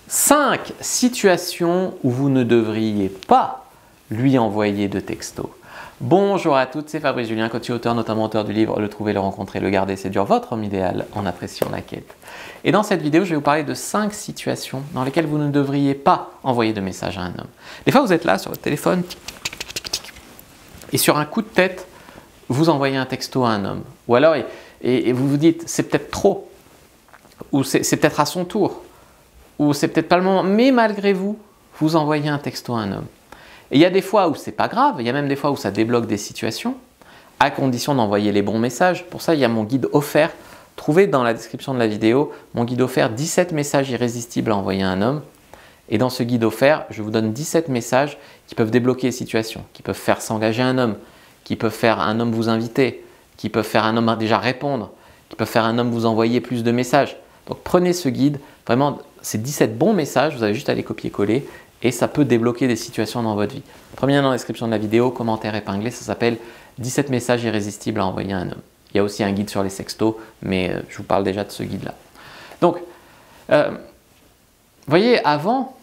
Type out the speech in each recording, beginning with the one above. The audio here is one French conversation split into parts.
5 situations où vous ne devriez pas lui envoyer de texto. Bonjour à toutes, c'est Fabrice Julien, coach et auteur, notamment auteur du livre Le trouver, le rencontrer, le garder, séduire votre homme idéal en appréciant la quête. Et dans cette vidéo, je vais vous parler de 5 situations dans lesquelles vous ne devriez pas envoyer de message à un homme. Des fois, vous êtes là sur votre téléphone et sur un coup de tête, vous envoyez un texto à un homme. Ou alors, et vous vous dites, c'est peut-être trop, ou c'est peut-être à son tour, ou c'est peut-être pas le moment, mais malgré vous, vous envoyez un texto à un homme. Et il y a des fois où c'est pas grave, il y a même des fois où ça débloque des situations, à condition d'envoyer les bons messages. Pour ça, il y a mon guide offert. Trouvez dans la description de la vidéo mon guide offert 17 messages irrésistibles à envoyer à un homme. Et dans ce guide offert, je vous donne 17 messages qui peuvent débloquer les situations, qui peuvent faire s'engager un homme, qui peuvent faire un homme vous inviter, qui peuvent faire un homme déjà répondre, qui peuvent faire un homme vous envoyer plus de messages. Donc prenez ce guide, vraiment c'est 17 bons messages, vous avez juste à les copier-coller et ça peut débloquer des situations dans votre vie. Premier lien dans la description de la vidéo, commentaire épinglé, ça s'appelle 17 messages irrésistibles à envoyer à un homme. Il y a aussi un guide sur les sextos, mais je vous parle déjà de ce guide-là. Donc, vous voyez, avant,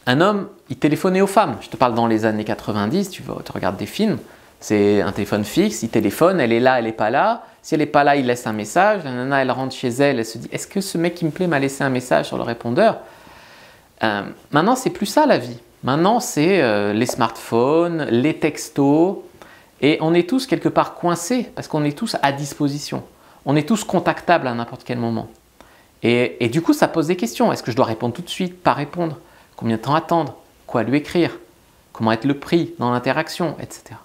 un homme, il téléphonait aux femmes. Je te parle dans les années 90, tu regardes des films, c'est un téléphone fixe, il téléphone, elle est là, elle n'est pas là. Si elle n'est pas là, il laisse un message. La nana, elle rentre chez elle, elle se dit « Est-ce que ce mec qui me plaît m'a laissé un message sur le répondeur ?» Maintenant, c'est plus ça la vie. Maintenant, c'est les smartphones, les textos. Et on est tous quelque part coincés parce qu'on est tous à disposition. On est tous contactables à n'importe quel moment. Et du coup, ça pose des questions. Est-ce que je dois répondre tout de suite, pas répondre? Combien de temps attendre? Quoi lui écrire? Comment être le prix dans l'interaction, etc.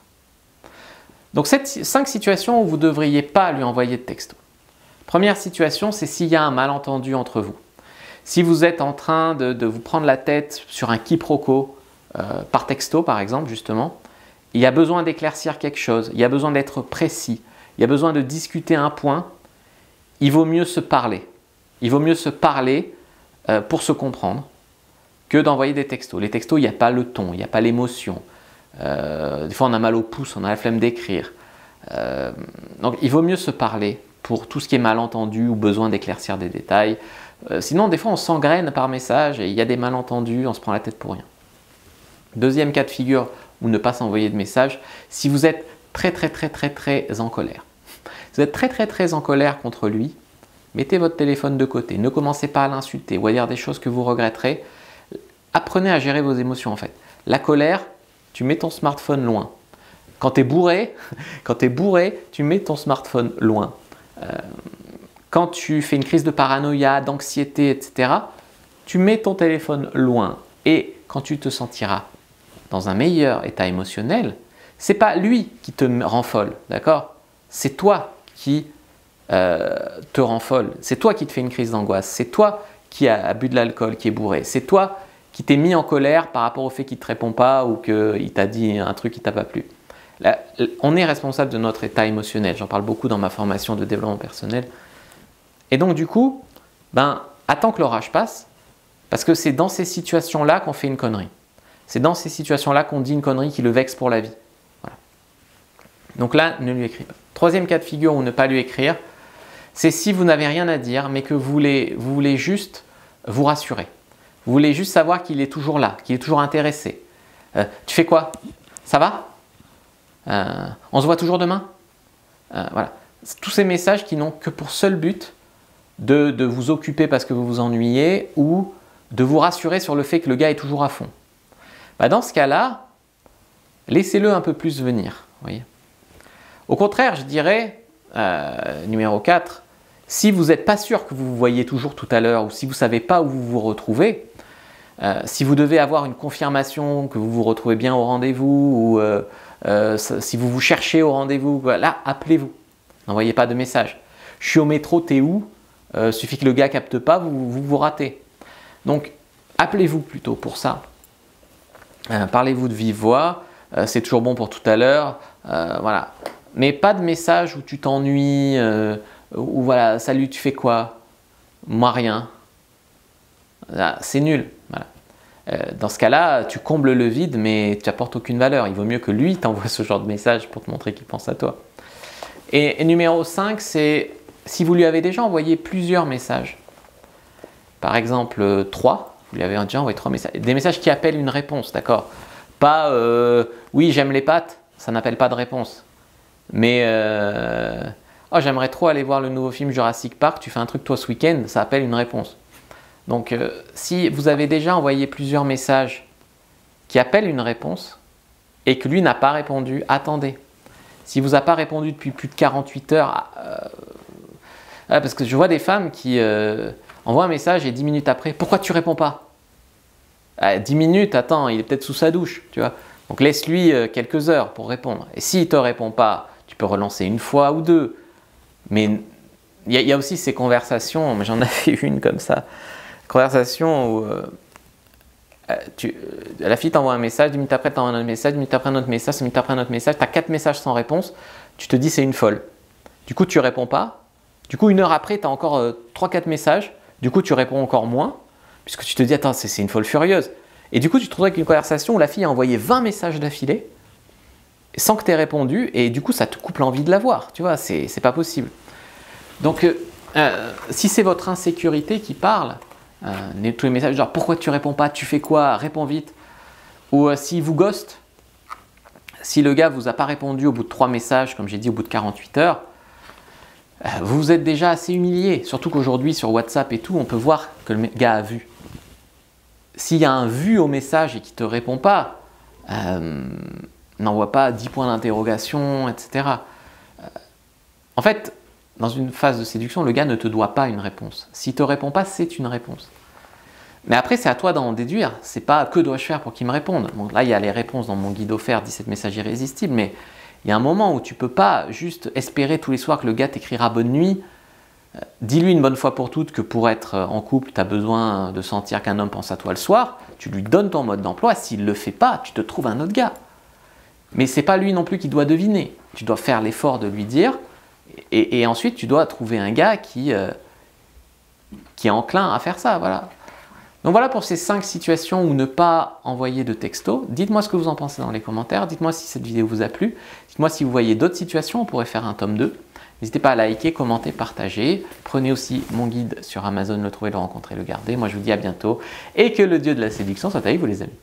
Donc, 5 situations où vous ne devriez pas lui envoyer de texto. Première situation, c'est s'il y a un malentendu entre vous. Si vous êtes en train de vous prendre la tête sur un quiproquo par texto, par exemple, justement, il y a besoin d'éclaircir quelque chose, il y a besoin d'être précis, il y a besoin de discuter un point, il vaut mieux se parler. Il vaut mieux se parler pour se comprendre que d'envoyer des textos. Les textos, il n'y a pas le ton, il n'y a pas l'émotion. Des fois, on a mal au pouce, on a la flemme d'écrire. Donc, il vaut mieux se parler pour tout ce qui est malentendu ou besoin d'éclaircir des détails. Sinon, des fois, on s'engraine par message et il y a des malentendus, on se prend la tête pour rien. Deuxième cas de figure où ne pas s'envoyer de message, si vous êtes très en colère. Si vous êtes très en colère contre lui, mettez votre téléphone de côté. Ne commencez pas à l'insulter ou à dire des choses que vous regretterez. Apprenez à gérer vos émotions en fait. La colère, tu mets ton smartphone loin. Quand tu es bourré, tu mets ton smartphone loin. Quand tu fais une crise de paranoïa, d'anxiété, etc., tu mets ton téléphone loin. Et quand tu te sentiras dans un meilleur état émotionnel, c'est pas lui qui te rend folle, d'accord? C'est toi qui te rend folle. C'est toi qui te fais une crise d'angoisse. C'est toi qui as bu de l'alcool, qui est bourré. C'est toi qui t'es mis en colère par rapport au fait qu'il ne te répond pas ou qu'il t'a dit un truc qui ne t'a pas plu. Là, on est responsable de notre état émotionnel. J'en parle beaucoup dans ma formation de développement personnel. Et donc du coup, attends que l'orage passe, parce que c'est dans ces situations-là qu'on fait une connerie. C'est dans ces situations-là qu'on dit une connerie qui le vexe pour la vie. Voilà. Donc là, ne lui écris pas. Troisième cas de figure où ne pas lui écrire, c'est si vous n'avez rien à dire, mais que vous voulez juste vous rassurer. Vous voulez juste savoir qu'il est toujours là, qu'il est toujours intéressé. Tu fais quoi? Ça va? On se voit toujours demain? Voilà. Tous ces messages qui n'ont que pour seul but de vous occuper parce que vous vous ennuyez ou de vous rassurer sur le fait que le gars est toujours à fond. Dans ce cas-là, laissez-le un peu plus venir. Voyez. Au contraire, je dirais, numéro 4, si vous n'êtes pas sûr que vous vous voyez toujours tout à l'heure ou si vous ne savez pas où vous vous retrouvez, si vous devez avoir une confirmation que vous vous retrouvez bien au rendez-vous ou si vous vous cherchez au rendez-vous, là, appelez-vous. N'envoyez pas de message. Je suis au métro, t'es où? Suffit que le gars capte pas, vous ratez. Donc, appelez-vous plutôt pour ça. Parlez-vous de vive voix, c'est toujours bon pour tout à l'heure. Voilà. Mais pas de message où tu t'ennuies, ou voilà, salut, tu fais quoi? Moi, rien. C'est nul. Voilà. Dans ce cas-là, tu combles le vide, mais tu n'apportes aucune valeur. Il vaut mieux que lui t'envoie ce genre de message pour te montrer qu'il pense à toi. Et numéro 5, c'est si vous lui avez déjà envoyé plusieurs messages, par exemple 3, vous lui avez déjà envoyé 3 messages, des messages qui appellent une réponse, d'accord? Pas oui, j'aime les pâtes, ça n'appelle pas de réponse. Mais oh, j'aimerais trop aller voir le nouveau film Jurassic Park, tu fais un truc toi ce week-end, ça appelle une réponse. Donc si vous avez déjà envoyé plusieurs messages qui appellent une réponse et que lui n'a pas répondu, attendez. S'il ne vous a pas répondu depuis plus de 48 heures, parce que je vois des femmes qui envoient un message et 10 minutes après, pourquoi tu ne réponds pas? 10 minutes, attends, il est peut-être sous sa douche, tu vois. Donc laisse-lui quelques heures pour répondre. Et s'il ne te répond pas, tu peux relancer une fois ou deux. Mais il y a aussi ces conversations, j'en avais une comme ça, conversation où la fille t'envoie un message, 10 minutes après t'envoies un autre message, 10 minutes après un autre message, 10 minutes après un autre message, tu as 4 messages sans réponse, tu te dis c'est une folle. Du coup tu réponds pas, du coup une heure après tu as encore 3-4 messages, du coup tu réponds encore moins, puisque tu te dis attends c'est une folle furieuse. Et du coup tu te retrouves avec une conversation où la fille a envoyé 20 messages d'affilée, sans que tu aies répondu, et du coup ça te coupe l'envie de la voir, tu vois, c'est pas possible. Donc si c'est votre insécurité qui parle, tous les messages genre pourquoi tu réponds pas, tu fais quoi, réponds vite, ou s'il vous ghost, si le gars vous a pas répondu au bout de 3 messages, comme j'ai dit au bout de 48 heures, vous vous êtes déjà assez humilié, surtout qu'aujourd'hui sur WhatsApp et tout, on peut voir que le gars a vu. S'il y a un vu au message et qu'il ne te répond pas, n'envoie pas 10 points d'interrogation, etc. En fait, dans une phase de séduction, le gars ne te doit pas une réponse. S'il ne te répond pas, c'est une réponse. Mais après, c'est à toi d'en déduire. C'est pas que dois-je faire pour qu'il me réponde. Bon, là, il y a les réponses dans mon guide offert 17 messages irrésistibles, mais il y a un moment où tu ne peux pas juste espérer tous les soirs que le gars t'écrira bonne nuit. Dis-lui une bonne fois pour toutes que pour être en couple, tu as besoin de sentir qu'un homme pense à toi le soir. Tu lui donnes ton mode d'emploi. S'il ne le fait pas, tu te trouves un autre gars. Mais ce n'est pas lui non plus qui doit deviner. Tu dois faire l'effort de lui dire. Et ensuite, tu dois trouver un gars qui est enclin à faire ça. Voilà. Donc voilà pour ces 5 situations où ne pas envoyer de texto. Dites-moi ce que vous en pensez dans les commentaires. Dites-moi si cette vidéo vous a plu. Dites-moi si vous voyez d'autres situations. On pourrait faire un tome 2. N'hésitez pas à liker, commenter, partager. Prenez aussi mon guide sur Amazon, le trouver, le rencontrer, le garder. Moi, je vous dis à bientôt. Et que le dieu de la séduction soit avec vous, les amis.